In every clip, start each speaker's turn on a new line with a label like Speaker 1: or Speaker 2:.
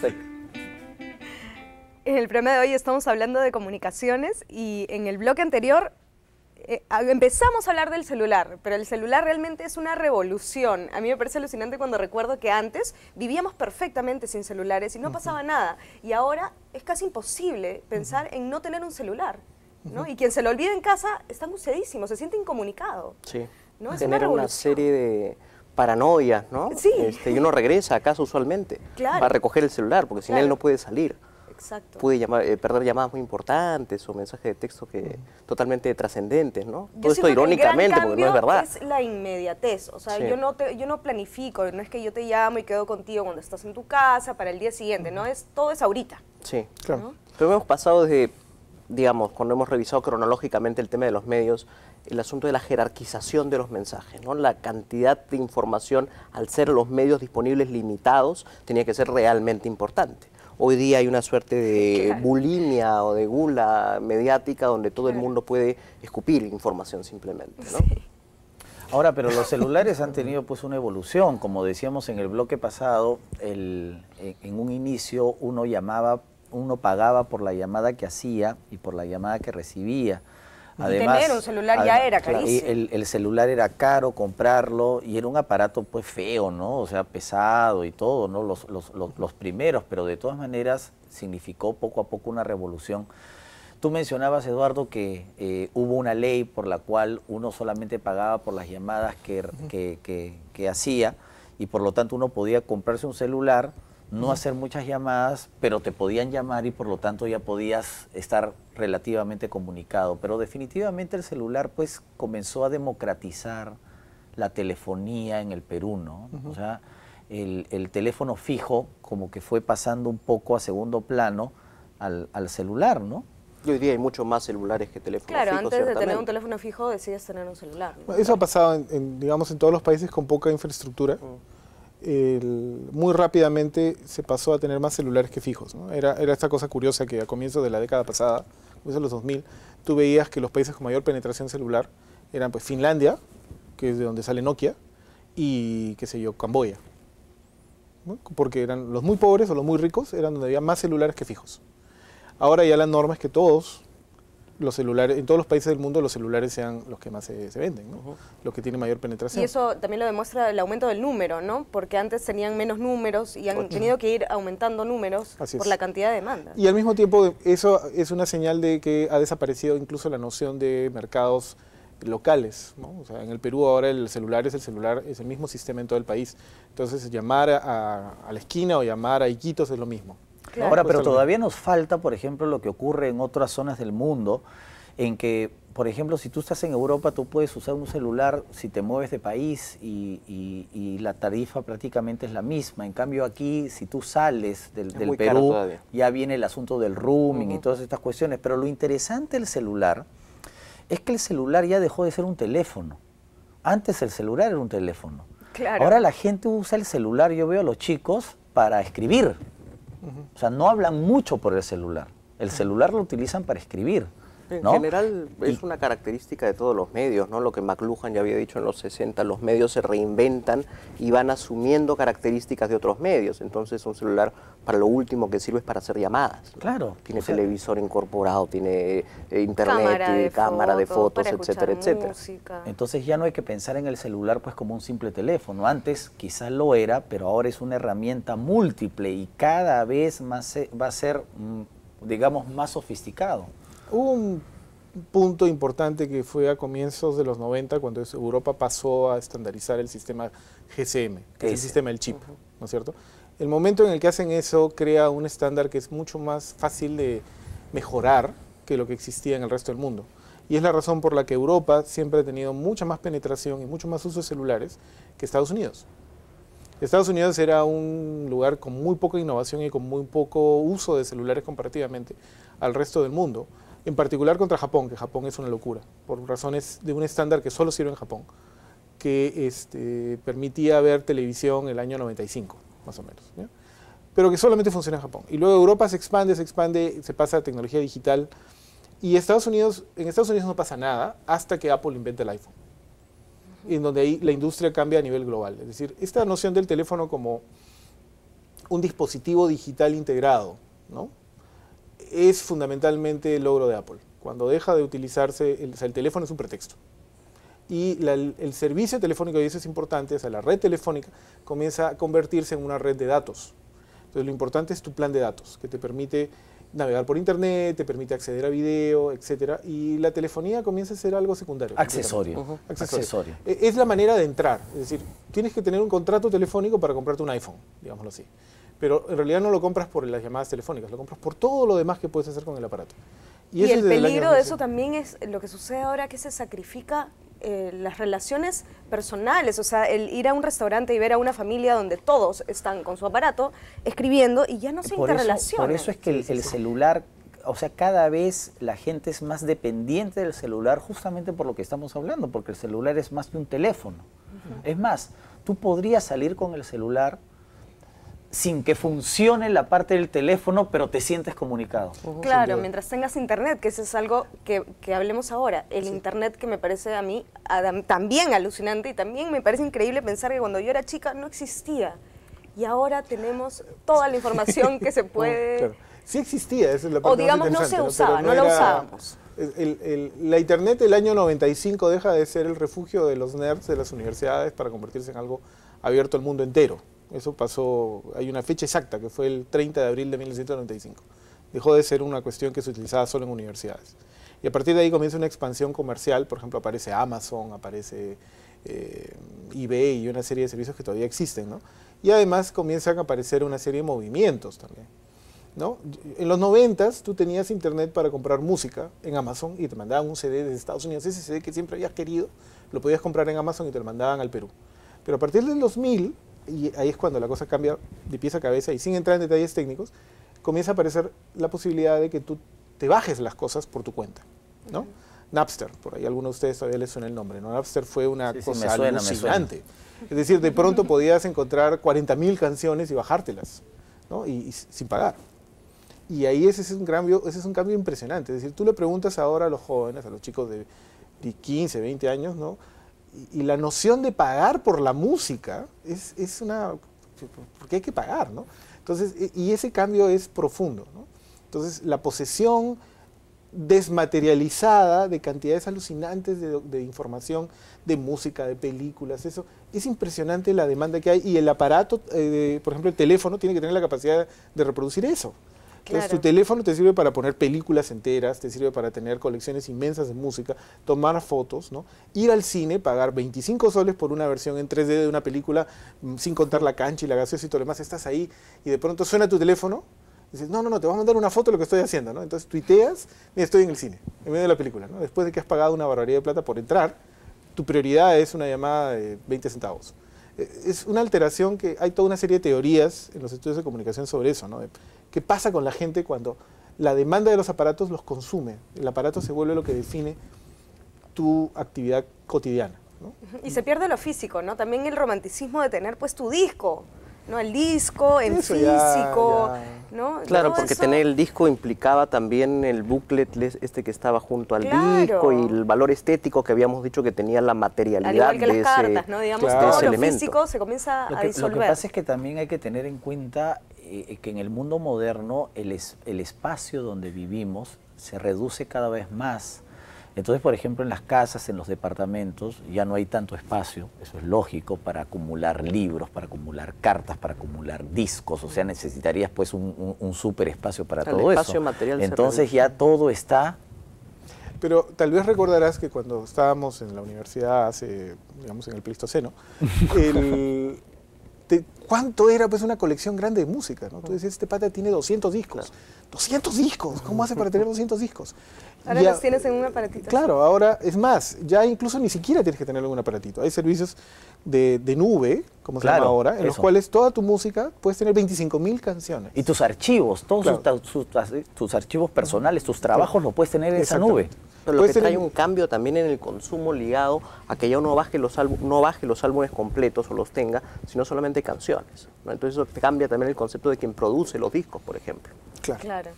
Speaker 1: Perfecto.
Speaker 2: En el programa de hoy estamos hablando de comunicaciones y en el bloque anterior empezamos a hablar del celular, pero el celular realmente es una revolución. A mí me parece alucinante cuando recuerdo que antes vivíamos perfectamente sin celulares y no pasaba nada. Y ahora es casi imposible pensar en no tener un celular, ¿no? Y quien se lo olvida en casa está angustiadísimo, se siente incomunicado.
Speaker 1: Sí,
Speaker 2: ¿no? Es
Speaker 1: genera una serie de paranoias, ¿no?
Speaker 2: Sí.
Speaker 1: Y uno regresa a casa usualmente para recoger el celular, porque sin él no puede salir.
Speaker 2: Exacto.
Speaker 1: Puede perder llamadas muy importantes o mensajes de texto que totalmente trascendentes, ¿no? Todo esto
Speaker 2: siento que
Speaker 1: irónicamente,
Speaker 2: el gran
Speaker 1: porque no es verdad.
Speaker 2: Es la inmediatez, o sea, yo no planifico, no es que yo te llamo y quedo contigo cuando estás en tu casa para el día siguiente, ¿no? Todo es ahorita.
Speaker 1: Sí,
Speaker 3: claro.
Speaker 2: ¿no?
Speaker 1: Pero hemos pasado desde, digamos, cuando hemos revisado cronológicamente el tema de los medios, el asunto de la jerarquización de los mensajes, ¿no? La cantidad de información, al ser los medios disponibles limitados, tenía que ser realmente importante. Hoy día hay una suerte de bulimia o de gula mediática donde todo el mundo puede escupir información simplemente, ¿no?
Speaker 2: Sí.
Speaker 4: Ahora, pero los celulares han tenido pues una evolución, como decíamos en el bloque pasado, en un inicio uno pagaba por la llamada que hacía y por la llamada que recibía.
Speaker 2: Además, tener un celular ya era carísimo.
Speaker 4: El celular era caro comprarlo y era un aparato pues feo, ¿no? O sea, pesado y todo, ¿no? Los primeros, pero de todas maneras significó poco a poco una revolución. Tú mencionabas, Eduardo, que hubo una ley por la cual uno solamente pagaba por las llamadas que hacía y por lo tanto uno podía comprarse un celular, no hacer muchas llamadas, pero te podían llamar y por lo tanto ya podías estar relativamente comunicado. Pero definitivamente el celular pues comenzó a democratizar la telefonía en el Perú, ¿no? O sea, el teléfono fijo como que fue pasando un poco a segundo plano al celular, ¿no?
Speaker 1: Y hoy día hay mucho más celulares que teléfonos fijos,
Speaker 2: Claro, antes de tener un
Speaker 1: ciertamente.
Speaker 2: teléfono fijo decides tener un celular, ¿no?
Speaker 3: Eso ha pasado, digamos, en todos los países con poca infraestructura. Muy rápidamente se pasó a tener más celulares que fijos, ¿no? Era esta cosa curiosa que a comienzos de la década pasada, comienzos de los 2000, tú veías que los países con mayor penetración celular eran pues Finlandia, que es de donde sale Nokia, y qué sé yo, Camboya, ¿no? Porque eran los muy pobres o los muy ricos, eran donde había más celulares que fijos. Ahora ya la norma es que todos los celulares, en todos los países del mundo los celulares sean los que más se venden, ¿no? Los que tienen mayor penetración.
Speaker 2: Y eso también lo demuestra el aumento del número, ¿no? Porque antes tenían menos números y han tenido que ir aumentando números por la cantidad de demanda.
Speaker 3: Y al mismo tiempo eso es una señal de que ha desaparecido incluso la noción de mercados locales, ¿no? O sea, en el Perú ahora el celular es el mismo sistema en todo el país. Entonces llamar a la esquina o llamar a Iquitos es lo mismo.
Speaker 2: Claro.
Speaker 4: Ahora, pero todavía nos falta, por ejemplo, lo que ocurre en otras zonas del mundo, en que, por ejemplo, si tú estás en Europa, tú puedes usar un celular si te mueves de país y la tarifa prácticamente es la misma. En cambio, aquí, si tú sales del Perú, ya viene el asunto del roaming y todas estas cuestiones. Pero lo interesante del celular es que el celular ya dejó de ser un teléfono. Antes el celular era un teléfono.
Speaker 2: Claro.
Speaker 4: Ahora la gente usa el celular, yo veo a los chicos, para escribir. O sea, no hablan mucho por el celular. El celular lo utilizan para escribir, ¿no?
Speaker 1: En general es una característica de todos los medios, ¿no? Lo que McLuhan ya había dicho en los 60, los medios se reinventan y van asumiendo características de otros medios. Entonces un celular para lo último que sirve es para hacer llamadas, ¿no?
Speaker 4: Claro.
Speaker 1: Tiene televisor incorporado, tiene internet, cámara de fotos, etcétera, etcétera.
Speaker 4: Entonces ya no hay que pensar en el celular pues como un simple teléfono. Antes quizás lo era, pero ahora es una herramienta múltiple y cada vez más va a ser, digamos, más sofisticado.
Speaker 3: Hubo un punto importante que fue a comienzos de los 90 cuando Europa pasó a estandarizar el sistema GSM, que es el sistema del chip, ¿no es cierto? El momento en el que hacen eso crea un estándar que es mucho más fácil de mejorar que lo que existía en el resto del mundo. Y es la razón por la que Europa siempre ha tenido mucha más penetración y mucho más uso de celulares que Estados Unidos. Estados Unidos era un lugar con muy poca innovación y con muy poco uso de celulares comparativamente al resto del mundo. En particular contra Japón, que Japón es una locura, por razones de un estándar que solo sirve en Japón, que permitía ver televisión el año 95, más o menos, ¿ya? Pero que solamente funciona en Japón. Y luego Europa se expande, se pasa a tecnología digital, y en Estados Unidos no pasa nada hasta que Apple inventa el iPhone, en donde ahí la industria cambia a nivel global. Es decir, esta noción del teléfono como un dispositivo digital integrado, ¿no? Es fundamentalmente el logro de Apple. Cuando deja de utilizarse, o sea, el teléfono es un pretexto. Y el servicio telefónico, y eso es importante, o sea, la red telefónica comienza a convertirse en una red de datos. Entonces lo importante es tu plan de datos, que te permite navegar por internet, te permite acceder a video, etcétera, y la telefonía comienza a ser algo secundario.
Speaker 4: Accesorio. Accesorio.
Speaker 3: Es la manera de entrar, es decir, tienes que tener un contrato telefónico para comprarte un iPhone, digámoslo así. Pero en realidad no lo compras por las llamadas telefónicas, lo compras por todo lo demás que puedes hacer con el aparato.
Speaker 2: Y el peligro de eso también es lo que sucede ahora, que se sacrifica las relaciones personales, o sea, el ir a un restaurante y ver a una familia donde todos están con su aparato escribiendo y ya no se interrelacionan.
Speaker 4: Por eso es que el celular, o sea, cada vez la gente es más dependiente del celular justamente por lo que estamos hablando, porque el celular es más que un teléfono. Es más, tú podrías salir con el celular sin que funcione la parte del teléfono, pero te sientes comunicado.
Speaker 2: Claro, mientras tengas internet, que eso es algo que hablemos ahora. El internet, que me parece a mí también alucinante, y también me parece increíble pensar que cuando yo era chica no existía. Y ahora tenemos toda la información que se puede...
Speaker 3: Claro. Sí existía, esa es la parte.
Speaker 2: O digamos no se usaba, no la usábamos.
Speaker 3: La internet del año 95 deja de ser el refugio de los nerds de las universidades para convertirse en algo abierto al mundo entero. Eso pasó, hay una fecha exacta, que fue el 30 de abril de 1995. Dejó de ser una cuestión que se utilizaba solo en universidades. Y a partir de ahí comienza una expansión comercial, por ejemplo, aparece Amazon, aparece eBay y una serie de servicios que todavía existen, ¿no? Y además comienzan a aparecer una serie de movimientos también, ¿no? En los 90s tú tenías internet para comprar música en Amazon y te mandaban un CD desde Estados Unidos. Ese CD que siempre habías querido, lo podías comprar en Amazon y te lo mandaban al Perú. Pero a partir del 2000, y ahí es cuando la cosa cambia de pies a cabeza, y sin entrar en detalles técnicos, comienza a aparecer la posibilidad de que tú te bajes las cosas por tu cuenta, ¿no? Napster, por ahí a algunos de ustedes todavía les suena el nombre, ¿no? Napster fue una cosa alucinante. Es decir, de pronto podías encontrar 40.000 canciones y bajártelas, ¿no? Y sin pagar. Y ahí ese es un cambio impresionante. Es decir, tú le preguntas ahora a los jóvenes, a los chicos de 15, 20 años, ¿no? Y la noción de pagar por la música es una... porque hay que pagar, ¿no? Entonces, y ese cambio es profundo, ¿no? Entonces, la posesión desmaterializada de cantidades alucinantes de información, de música, de películas, eso, es impresionante la demanda que hay, y el aparato, por ejemplo, el teléfono tiene que tener la capacidad de reproducir eso. Entonces, tu teléfono te sirve para poner películas enteras, te sirve para tener colecciones inmensas de música, tomar fotos, ¿no? Ir al cine, pagar 25 soles por una versión en 3D de una película, sin contar la cancha y la gaseosa y todo lo demás. Estás ahí y de pronto suena tu teléfono y dices, no, te voy a mandar una foto de lo que estoy haciendo, ¿no? Entonces tuiteas, mira, estoy en el cine, en medio de la película, ¿no? Después de que has pagado una barbaridad de plata por entrar, tu prioridad es una llamada de 20 centavos. Es una alteración que hay toda una serie de teorías en los estudios de comunicación sobre eso, ¿no? ¿Qué pasa con la gente cuando la demanda de los aparatos los consume? El aparato se vuelve lo que define tu actividad cotidiana, ¿no?
Speaker 2: Y se pierde lo físico, ¿no? También el romanticismo de tener pues tu disco, ¿no? El disco en eso físico, ¿no?
Speaker 1: Claro,
Speaker 2: todo
Speaker 1: porque
Speaker 2: eso...
Speaker 1: tener el disco implicaba también el booklet que estaba junto al disco, y el valor estético que habíamos dicho que tenía la materialidad.
Speaker 2: Al igual que
Speaker 1: de
Speaker 2: las
Speaker 1: ese,
Speaker 2: cartas, ¿no? Digamos,
Speaker 1: de
Speaker 2: todo
Speaker 1: ese
Speaker 2: lo
Speaker 1: elemento.
Speaker 2: físico se comienza a disolver.
Speaker 4: Lo que pasa es que también hay que tener en cuenta que en el mundo moderno el espacio donde vivimos se reduce cada vez más. Entonces, por ejemplo, en las casas, en los departamentos, ya no hay tanto espacio, eso es lógico, para acumular libros, para acumular cartas, para acumular discos. O sea, necesitarías pues un súper espacio para todo eso.
Speaker 1: Material.
Speaker 4: Entonces ya todo está...
Speaker 3: Pero tal vez recordarás que cuando estábamos en la universidad hace, digamos, en el Pleistoceno, ¿cuánto era pues una colección grande de música, ¿no? Tú decías, este pata tiene 200 discos. Claro. ¡200 discos! ¿Cómo hace para tener 200 discos?
Speaker 2: Ahora los tienes en un aparatito.
Speaker 3: Claro, ahora es más, ya incluso ni siquiera tienes que tenerlo en un aparatito. Hay servicios de nube, como se llama ahora, en los cuales toda tu música puedes tener 25.000 canciones.
Speaker 4: Y tus archivos, todos tus archivos personales, tus trabajos los puedes tener en esa nube.
Speaker 1: Pero lo que trae un cambio también en el consumo ligado a que ya uno no baje los álbumes completos o los tenga, sino solamente canciones, ¿no? Entonces eso cambia también el concepto de quien produce los discos, por ejemplo.
Speaker 2: Claro.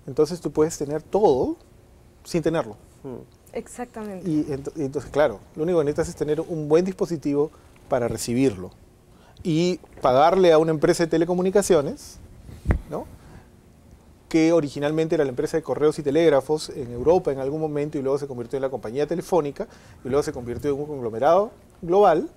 Speaker 3: Entonces tú puedes tener todo sin tenerlo.
Speaker 2: Exactamente.
Speaker 3: Y entonces, claro, lo único que necesitas es tener un buen dispositivo para recibirlo. y pagarle a una empresa de telecomunicaciones, ¿no?, que originalmente era la empresa de correos y telégrafos en Europa en algún momento y luego se convirtió en la compañía telefónica y luego se convirtió en un conglomerado global,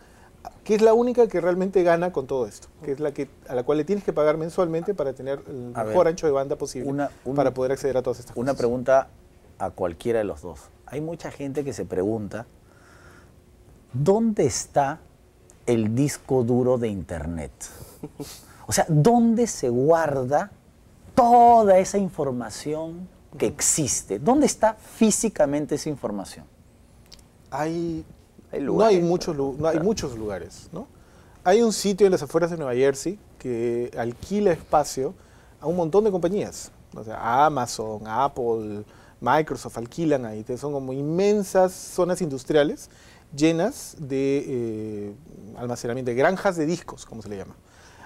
Speaker 3: que es la única que realmente gana con todo esto, que es a la cual le tienes que pagar mensualmente para tener el mejor ancho de banda posible para poder acceder a todas estas cosas.
Speaker 4: Una pregunta a cualquiera de los dos. Hay mucha gente que se pregunta, ¿dónde está el disco duro de Internet? O sea, ¿dónde se guarda toda esa información que existe? ¿Dónde está físicamente esa información?
Speaker 3: No hay muchos lugares, ¿no? Hay un sitio en las afueras de Nueva Jersey que alquila espacio a un montón de compañías. O sea, Amazon, Apple, Microsoft alquilan ahí. Son como inmensas zonas industriales llenas de almacenamiento, de granjas de discos, como se le llama.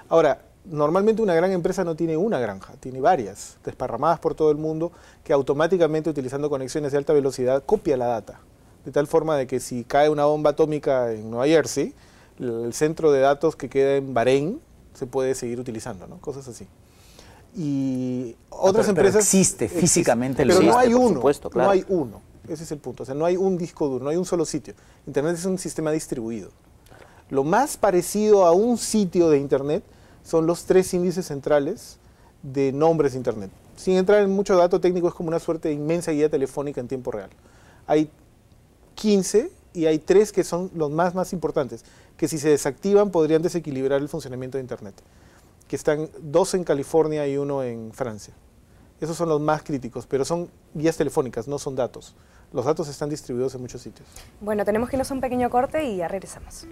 Speaker 3: Ahora, normalmente una gran empresa no tiene una granja, tiene varias, desparramadas por todo el mundo, que automáticamente, utilizando conexiones de alta velocidad, copia la data. De tal forma de que si cae una bomba atómica en Nueva Jersey, el centro de datos que queda en Bahrein se puede seguir utilizando, ¿no? Cosas así. Y otras empresas...
Speaker 4: Pero existe físicamente el
Speaker 3: pero
Speaker 4: disco.
Speaker 3: no hay uno,
Speaker 1: supuesto, claro.
Speaker 3: no hay uno. Ese es el punto. O sea, no hay un disco duro, no hay un solo sitio. Internet es un sistema distribuido. Lo más parecido a un sitio de Internet son los 3 índices centrales de nombres de Internet. Sin entrar en mucho dato técnico, es como una suerte de inmensa guía telefónica en tiempo real. Hay 15 y hay 3 que son los más importantes, que si se desactivan podrían desequilibrar el funcionamiento de Internet, que están 2 en California y 1 en Francia. Esos son los más críticos, pero son guías telefónicas, no son datos. Los datos están distribuidos en muchos sitios.
Speaker 2: Bueno, tenemos que irnos a un pequeño corte y ya regresamos.